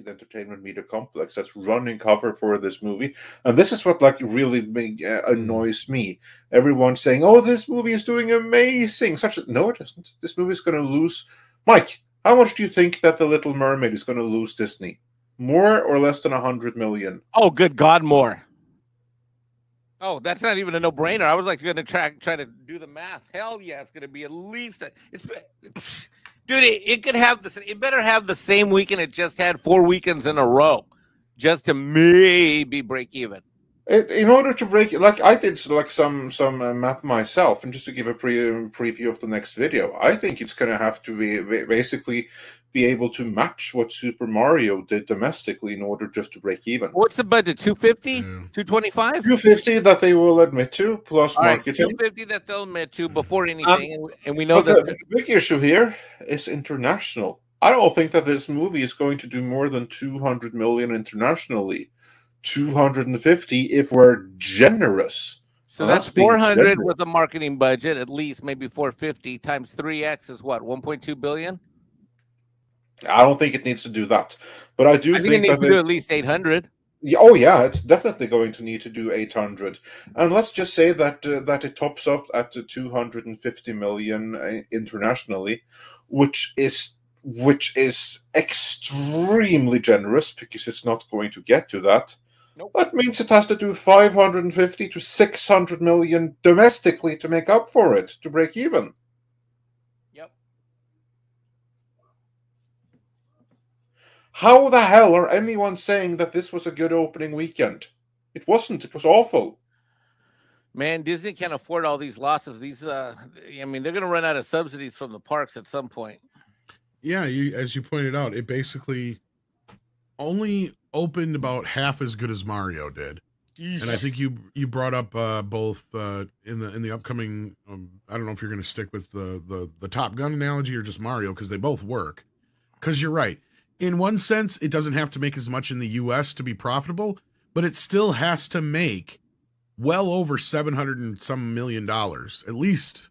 the entertainment media complex that's running cover for this movie. And this is what like really annoys me. Everyone's saying, "Oh, this movie is doing amazing." No, it isn't. This movie is going to lose. Mike, how much do you think that The Little Mermaid is going to lose Disney? More or less than 100 million? Oh, good God, more. Oh, that's not even a no-brainer. I was like going to try to do the math. Hell yeah, it's going to be at least dude. It could have this. It better have the same weekend it just had 4 weekends in a row, just to maybe break even. In order to break, like I did, like some math myself, and just to give a preview of the next video, I think it's going to have to be basically be able to match what Super Mario did domestically in order just to break even. What's the budget? 250, 225, 250 that they will admit to, plus marketing. 250 that they'll admit to before anything, and we know that the big issue here is international. I don't think that this movie is going to do more than 200 million internationally. 250 if we're generous. So that's 400 with a marketing budget, at least maybe 450 times 3x is what, 1.2 billion? I don't think it needs to do that, but I think it needs to do at least 800. Oh yeah, it's definitely going to need to do 800, and let's just say that that it tops up at 250 million internationally, which is extremely generous because it's not going to get to that. Nope. That means it has to do 550 to 600 million domestically to make up for it, to break even. Yep. How the hell are anyone saying that this was a good opening weekend? It wasn't. It was awful. Man, Disney can't afford all these losses. These, I mean, they're going to run out of subsidies from the parks at some point. Yeah, as you pointed out, it basically only opened about half as good as Mario did. And I think you brought up both in the upcoming. I don't know if you're going to stick with the Top Gun analogy or just Mario, because they both work. Because you're right. In one sense, it doesn't have to make as much in the U.S. to be profitable, but it still has to make well over $700 and some million at least.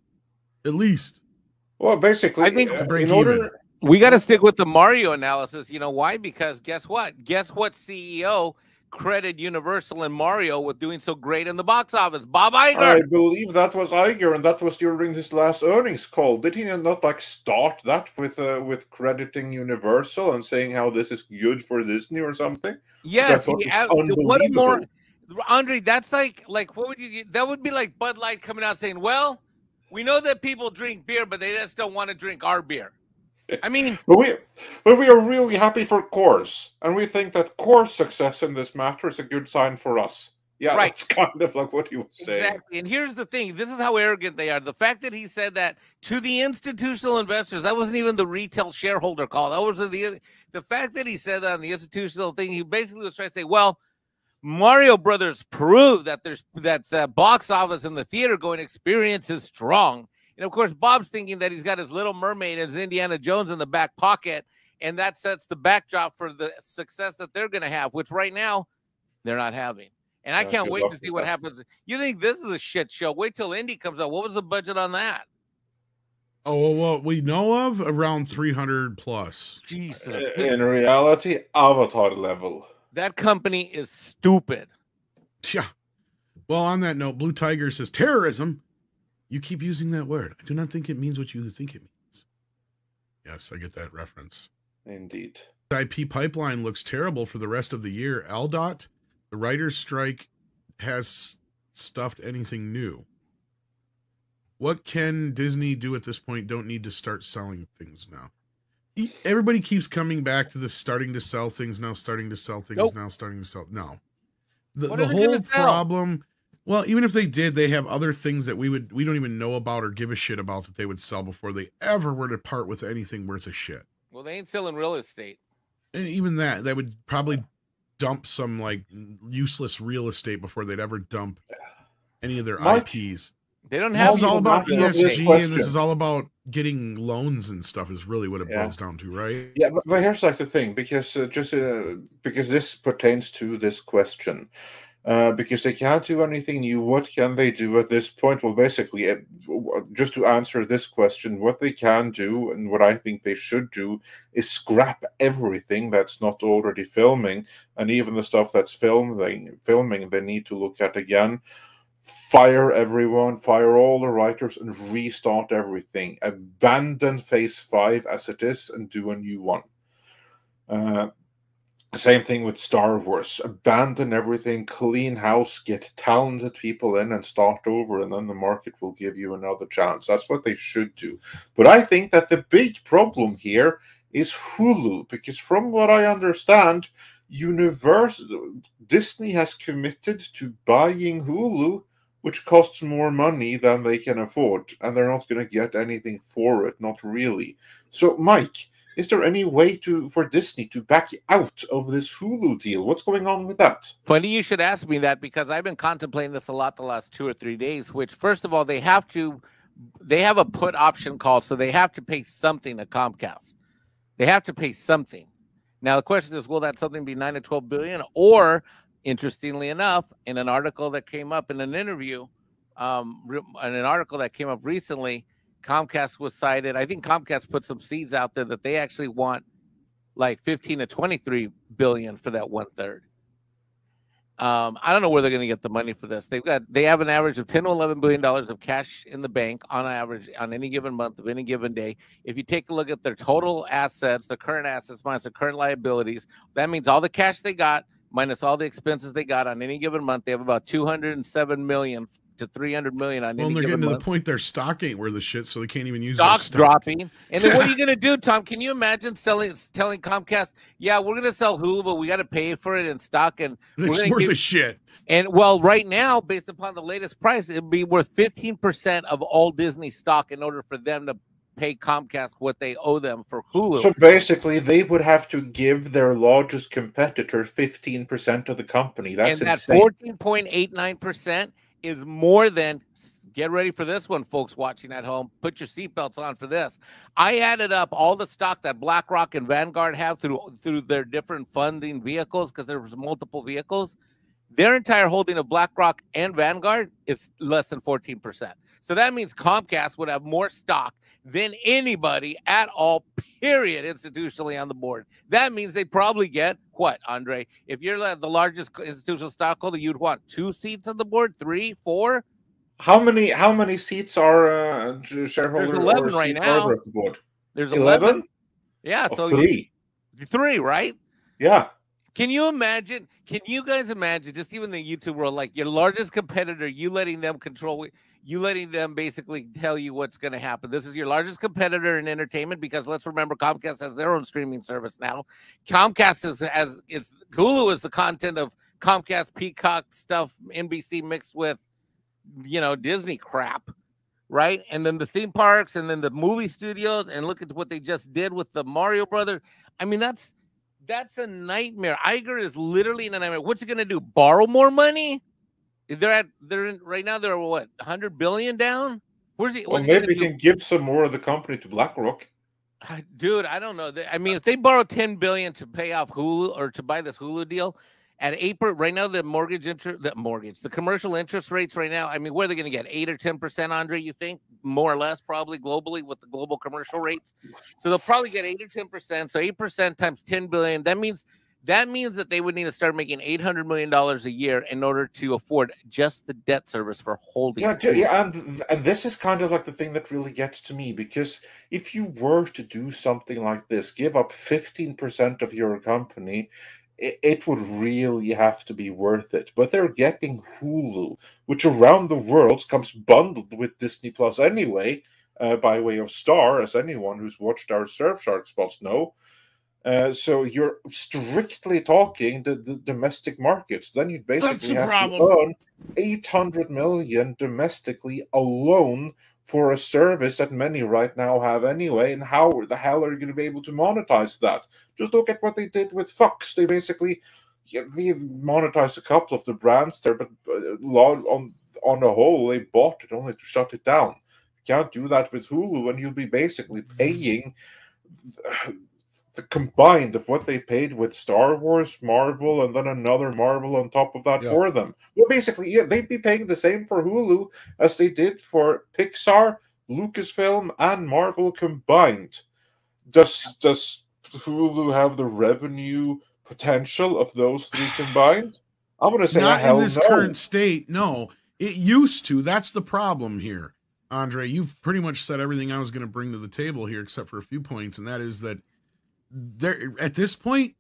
Well, basically, I think to break even. We got to stick with the Mario analysis. You know why? Because guess what? Guess what CEO credited Universal and Mario with doing so great in the box office? Bob Iger. I believe that was Iger, and that was during his last earnings call. Did he not like start that with crediting Universal and saying how this is good for Disney or something? Yes. What more, Andre? That's like what would you? That would be like Bud Light coming out saying, "Well, we know that people drink beer, but they just don't want to drink our beer." I mean, but we are really happy for Coors, and we think that Coors' success in this matter is a good sign for us. Yeah, right. That's kind of like what he was saying. Exactly. And here's the thing: this is how arrogant they are. The fact that he said that to the institutional investors, that wasn't even the retail shareholder call. That was the fact that he said that on the institutional thing. He basically was trying to say, "Well, Mario Brothers proved that the box office and the theater going experience is strong." And of course, Bob's thinking that he's got his Little Mermaid and his Indiana Jones in the back pocket, and that sets the backdrop for the success that they're going to have, which right now they're not having. And I can't wait to see what happens. You think this is a shit show? Wait till Indy comes out. What was the budget on that? Oh, well, what we know of, around 300 plus. Jesus. In reality, Avatar level. That company is stupid. Yeah. Well, on that note, Blue Tiger says terrorism. You keep using that word. I do not think it means what you think it means. Yes, I get that reference. Indeed. The IP pipeline looks terrible for the rest of the year. LDOT, the writer's strike has stuffed anything new. What can Disney do at this point? Don't need to start selling things now. Everybody keeps coming back to this starting to sell things now, starting to sell things now, starting to sell. No. The whole problem... Well, even if they did, they have other things that we don't even know about or give a shit about that they would sell before they ever were to part with anything worth a shit. Well, they ain't selling real estate. And even that would probably dump some like useless real estate before they'd ever dump any of their IPs. They don't have. This is all about ESG, and this is all about getting loans and stuff. Is really what it boils down to, right? Yeah, but here's like the thing, because because this pertains to this question. because they can't do anything new. What can they do at this point? Well, basically, just to answer this question, what they can do and what I think they should do is scrap everything that's not already filming, and even the stuff that's filming, they need to look at again. Fire everyone, fire all the writers, and restart everything. Abandon Phase 5 as it is and do a new one. Same thing with Star Wars. Abandon everything, clean house, get talented people in and start over, and then the market will give you another chance. That's what they should do. But I think that the big problem here is HULU, because from what I understand, Disney has committed to buying HULU, which costs more money than they can afford, and they're not going to get anything for it, not really. So, Mike, is there any way for Disney to back out of this HULU deal? What's going on with that? Funny you should ask me that, because I've been contemplating this a lot the last 2 or 3 days, which, first of all, they have a put option call, so they have to pay something to Comcast. They have to pay something. Now, the question is, will that something be 9 to 12 billion? Or, interestingly enough, in an article that came up in an interview, in an article that came up recently, Comcast was cited. I think Comcast put some seeds out there that they actually want like 15 to 23 billion for that 1/3. I don't know where they're going to get the money for this. They have an average of 10 to 11 billion dollars of cash in the bank on average on any given month of any given day. If you take a look at their total assets, the current assets minus the current liabilities, that means all the cash they got minus all the expenses they got on any given month. They have about 207 million to 300 million on any given month. Well, they're getting to the point their stock ain't worth the shit, so they can't even use stock's stock. dropping. And then what are you going to do, Tom? Can you imagine telling Comcast, yeah, we're going to sell Hulu, but we got to pay for it in stock, and it's worth a shit. And well, right now, based upon the latest price, it'd be worth 15% of all Disney stock in order for them to pay Comcast what they owe them for Hulu. So basically, they would have to give their largest competitor 15% of the company. That's insane. And that 14.89% is more than, get ready for this one, folks watching at home. Put your seatbelts on for this. I added up all the stock that BlackRock and Vanguard have through their different funding vehicles, because there was multiple vehicles. Their entire holding of BlackRock and Vanguard is less than 14%. So that means Comcast would have more stock than anybody at all, period, institutionally on the board. That means they probably get, what, Andre? If you're the largest institutional stockholder, you'd want 2 seats on the board, 3, 4? How many seats are shareholders? There's 11 right now. At the board? There's 11? Yeah, oh, so 3. 3, right? Yeah. Can you guys imagine, just even the YouTube world, like your largest competitor, you letting them control, you letting them basically tell you what's going to happen. This is your largest competitor in entertainment, because let's remember, Comcast has their own streaming service now. Comcast Hulu is the content of Comcast, Peacock stuff, NBC mixed with, Disney crap, right? And then the theme parks, and then the movie studios, and look at what they just did with the Mario Brothers. I mean, that's a nightmare. Iger is literally in a nightmare. What's he gonna do? Borrow more money? Right now they're what, 100 billion down? Where's he? Well, maybe he can give some more of the company to BlackRock. Dude, I don't know. I mean, if they borrow 10 billion to pay off Hulu or to buy this Hulu deal at 8%, right now the commercial interest rates right now, I mean, where are they going to get 8 or 10%, Andre, you think? More or less, probably globally with the global commercial rates. So they'll probably get 8 or 10%. So 8% times 10 billion, that means that they would need to start making $800 million a year in order to afford just the debt service for holding. Yeah, and this is kind of like the thing that really gets to me, because if you were to do something like this, give up 15% of your company, it would really have to be worth it. But they're getting Hulu, which around the world comes bundled with Disney Plus anyway, by way of Star, as anyone who's watched our Surfshark spots know. So you're strictly talking the domestic markets. Then you'd basically have to earn 800 million domestically alone for a service that many right now have anyway. And how the hell are you going to be able to monetize that? Just look at what they did with Fox. They basically they monetized a couple of the brands there, but on the whole, they bought it only to shut it down. You can't do that with Hulu, and you'll be basically paying the combined of what they paid with Star Wars, Marvel, and then another Marvel on top of that for them. Well, basically, yeah, they'd be paying the same for Hulu as they did for Pixar, Lucasfilm, and Marvel combined. Does Hulu have the revenue potential of those three combined? I'm going to say not hell in this no. current state. No, it used to. That's the problem here, Andre. You've pretty much said everything I was going to bring to the table here, except for a few points, and that is that there at this point,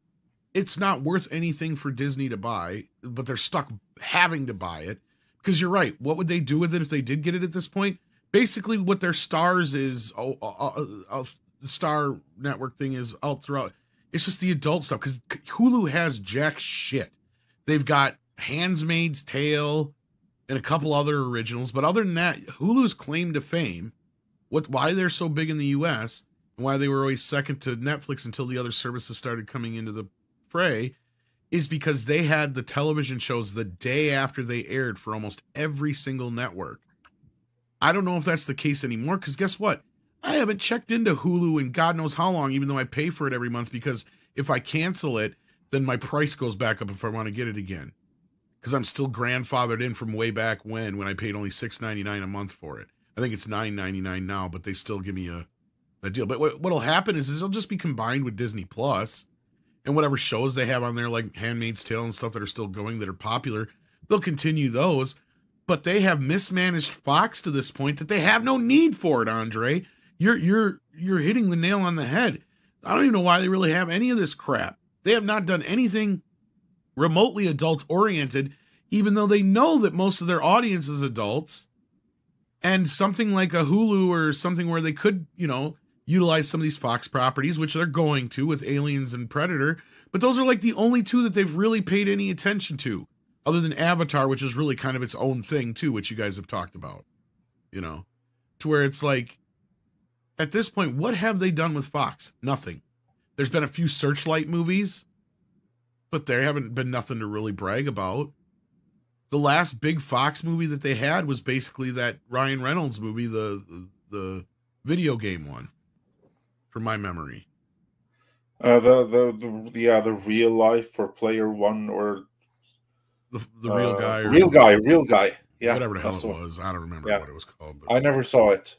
it's not worth anything for Disney to buy, but they're stuck having to buy it because you're right. What would they do with it if they did get it at this point? Basically, what their stars is, the Star Network thing is out throughout. It's just the adult stuff because Hulu has jack shit. They've got Handmaid's Tale and a couple other originals, but other than that, Hulu's claim to fame, why they're so big in the U.S. and why they were always second to Netflix until the other services started coming into the fray, is because they had the television shows the day after they aired for almost every single network. I don't know if that's the case anymore, because guess what? I haven't checked into Hulu in God knows how long, even though I pay for it every month, because if I cancel it, then my price goes back up if I want to get it again. Because I'm still grandfathered in from way back when I paid only $6.99 a month for it. I think it's $9.99 now, but they still give me a deal. But what'll happen is it'll just be combined with Disney Plus, and whatever shows they have on there, like Handmaid's Tale and stuff that are still going, that are popular, they'll continue those. But they have mismanaged Fox to this point that they have no need for it, Andre. You're hitting the nail on the head. I don't even know why they really have any of this crap. They have not done anything remotely adult oriented, even though they know that most of their audience is adults. And something like a Hulu or something where they could, utilize some of these Fox properties, which they're going to with Aliens and Predator. But those are like the only two that they've really paid any attention to, other than Avatar, which is really kind of its own thing too, which you guys have talked about, to where it's like, at this point, what have they done with Fox? Nothing. There's been a few Searchlight movies, but there haven't been nothing to really brag about. The last big Fox movie that they had was basically that Ryan Reynolds movie, the video game one, from my memory. The real life for Player One, or the real guy, or real guy. Yeah, whatever the hell it was. I don't remember what it was called. But I never saw it.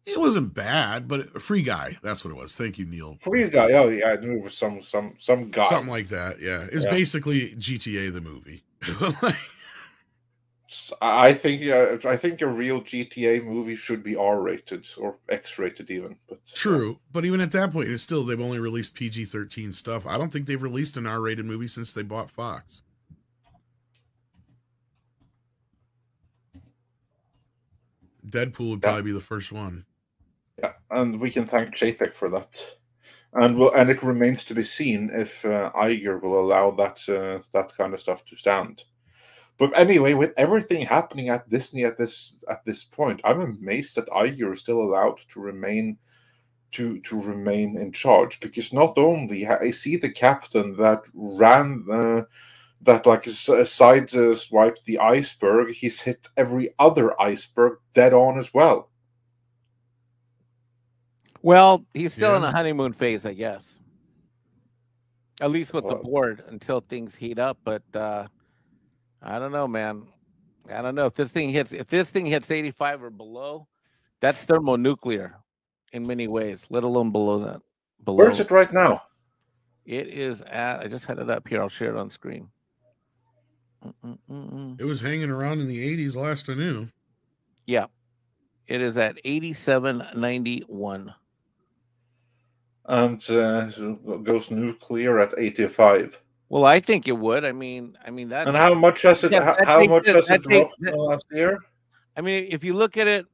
It wasn't bad, but Free Guy. That's what it was. Thank you, Neil. Free Guy. Oh yeah, I knew it was some guy. Something like that. Yeah, it's basically GTA the movie. I think a real GTA movie should be R-rated or X-rated even. But true, but even at that point, it's still, they've only released PG-13 stuff. I don't think they've released an R-rated movie since they bought Fox. Deadpool would probably be the first one. Yeah, and we can thank JPEG for that. And it remains to be seen if Iger will allow that kind of stuff to stand. But anyway, with everything happening at Disney at this point, I'm amazed that Iger is still allowed to remain in charge, because not only I see the captain that ran that like side swiped the iceberg, he's hit every other iceberg dead on as well. Well, he's still in a honeymoon phase, I guess. At least with the board until things heat up. But I don't know, man. I don't know if this thing hits 85 or below. That's thermonuclear in many ways, let alone below that. Where is it right now? It is at. I just had it up here. I'll share it on screen. It was hanging around in the 80s last I knew. Yeah, it is at 87.91. And goes nuclear at 85. Well, I think it would. I mean that. And how much has it? How much has it dropped last year? I mean, if you look at it,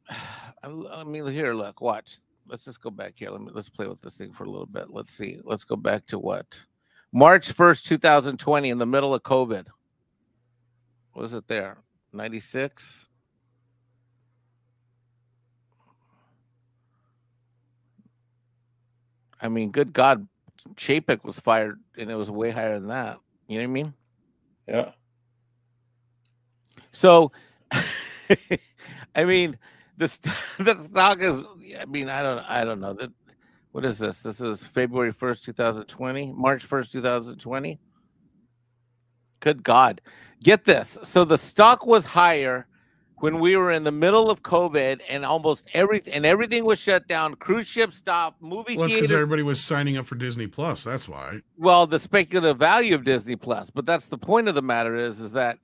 here, look, watch. Let's just go back here. Let's play with this thing for a little bit. Let's see. Let's go back to what? March 1st, 2020, in the middle of COVID. What was it there? 96. I mean, good God, Chapek was fired, and it was way higher than that. You know what I mean? Yeah. So, I mean, the stock is. I mean, I don't know that. What is this? This is February 1st, 2020, March 1st, 2020. Good God. Get this. So the stock was higher when we were in the middle of COVID and everything was shut down. Cruise ships stopped, movie Well, it's because theaters. everybody was signing up for Disney Plus. That's why. Well, the speculative value of Disney Plus, but that's the point of the matter is that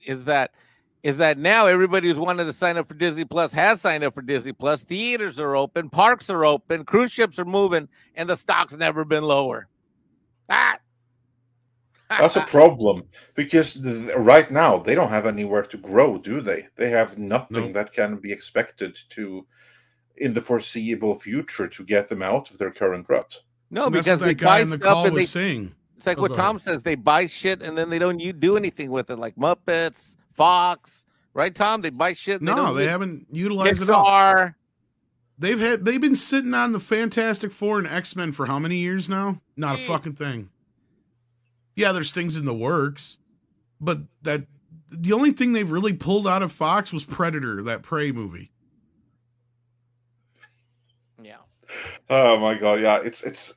now everybody who's wanted to sign up for Disney Plus has signed up for Disney Plus. Theaters are open, parks are open, cruise ships are moving, and the stock's never been lower. That's a problem because right now they don't have anywhere to grow, do they? They have nothing that can be expected to, in the foreseeable future, to get them out of their current rut. No, And because that's what they that guy buy in the stuff call and was saying. it's like Oh, what go Tom ahead. says. They buy shit and then they don't do anything with it, like Muppets, Fox, right, Tom? They buy shit. And No, they haven't utilized it all. Pixar. They've been sitting on the Fantastic Four and X-Men for how many years now? Not a fucking thing. Yeah, there's things in the works, but the only thing they've really pulled out of Fox was Predator, that Prey movie. Yeah. Oh my god, yeah, it's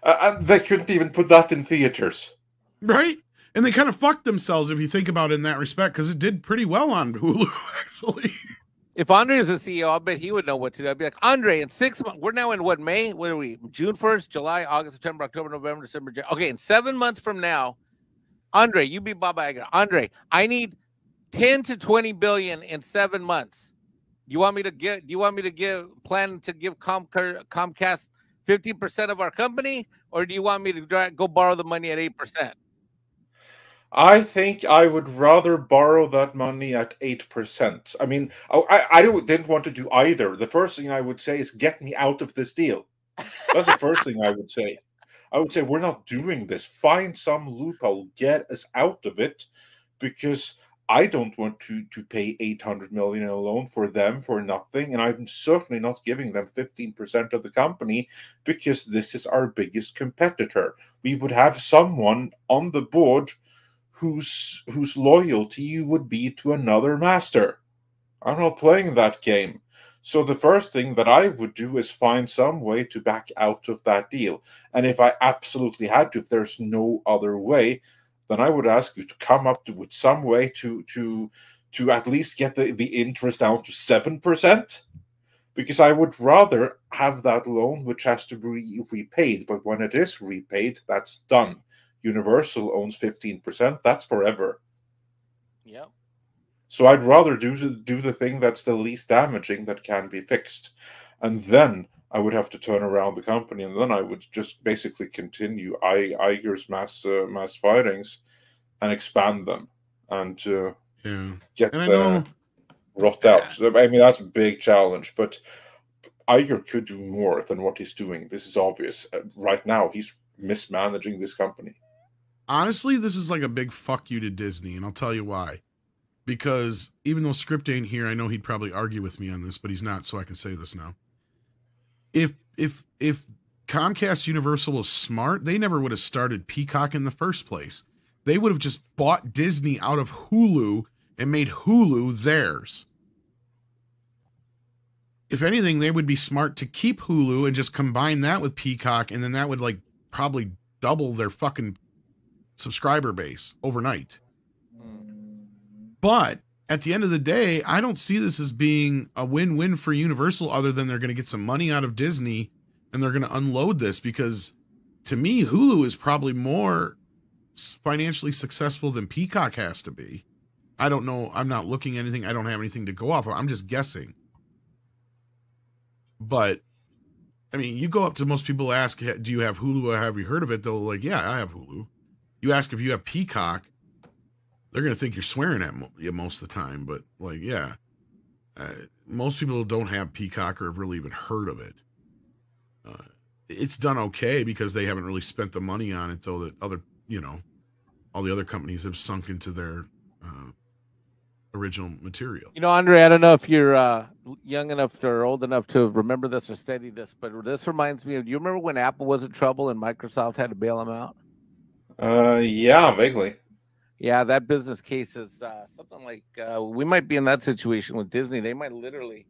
and they couldn't even put that in theaters. Right? And they kind of fucked themselves if you think about it in that respect, because it did pretty well on Hulu, actually. If Andre is a CEO, I bet he would know what to do. I'd be like, Andre, in 6 months, we're now in what, May? What are we? June 1st, July, August, September, October, November, December, January. Okay, in 7 months from now, Andre, you be Bob Iger. Andre, I need 10 to 20 billion in 7 months. You want me to give Comcast 50% of our company, or do you want me to go borrow the money at 8%? I think I would rather borrow that money at 8%. I mean, I didn't want to do either. The first thing I would say is get me out of this deal. That's the first thing I would say. I would say we're not doing this. Find some loophole, get us out of it, because I don't want to pay 800 million in a loan for them for nothing, and I'm certainly not giving them 15% of the company because this is our biggest competitor. We would have someone on the board whose loyalty would be to another master. I'm not playing that game. So the first thing that I would do is find some way to back out of that deal. And if I absolutely had to, if there's no other way, then I would ask you to come up with some way to at least get the interest down to 7%. Because I would rather have that loan which has to be repaid. But when it is repaid, that's done. Universal owns 15%. That's forever. Yep. So I'd rather do the thing that's the least damaging that can be fixed. And then I would have to turn around the company, and then I would just basically continue Iger's mass firings and expand them and get the rot out. I mean, that's a big challenge, but Iger could do more than what he's doing. This is obvious. Right now, he's mismanaging this company. Honestly, this is like a big fuck you to Disney, and I'll tell you why. Because even though Script ain't here, I know he'd probably argue with me on this, but he's not, so I can say this now. If Comcast Universal was smart, they never would have started Peacock in the first place. They would have just bought Disney out of Hulu and made Hulu theirs. If anything, they would be smart to keep Hulu and just combine that with Peacock, and then that would like probably double their fucking subscriber base overnight. But at the end of the day, I don't see this as being a win-win for Universal, other than they're going to get some money out of Disney and they're going to unload this, because to me, Hulu is probably more financially successful than Peacock has to be. I don't know. I'm not looking at anything. I don't have anything to go off of. I'm just guessing. But I mean, you go up to most people, ask, do you have Hulu or have you heard of it? They'll like, yeah, I have Hulu. You ask if you have Peacock, they're going to think you're swearing at you most of the time. But like, yeah, most people don't have Peacock or have really even heard of it. It's done okay because they haven't really spent the money on it, though, that other, all the other companies have sunk into their original material. Andre, I don't know if you're young enough or old enough to remember this or study this, but this reminds me of, do you remember when Apple was in trouble and Microsoft had to bail them out? Yeah, vaguely. Yeah, that business case is something like we might be in that situation with Disney. They might literally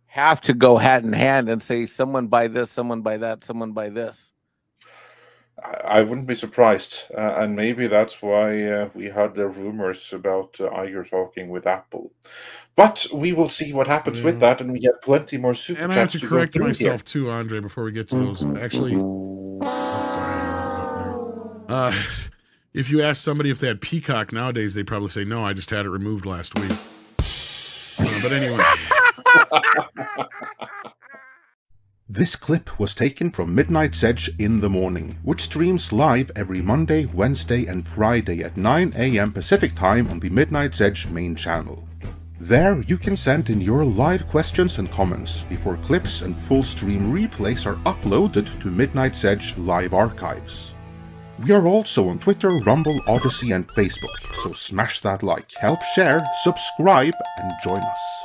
have to go hand in hand and say, someone buy this, someone buy that, someone buy this. I wouldn't be surprised, and maybe that's why we had the rumors about Iger talking with Apple. But we will see what happens with that, and we have plenty more super and chats I have to correct go through myself here. too, Andre, before we get to those. Actually, if you ask somebody if they had Peacock nowadays, they probably say no. I just had it removed last week. But anyway. This clip was taken from Midnight's Edge in the Morning, which streams live every Monday, Wednesday and Friday at 9 AM Pacific Time on the Midnight's Edge main channel. There you can send in your live questions and comments before clips and full stream replays are uploaded to Midnight's Edge live archives. We are also on Twitter, Rumble, Odyssey and Facebook, so smash that like, help share, subscribe and join us.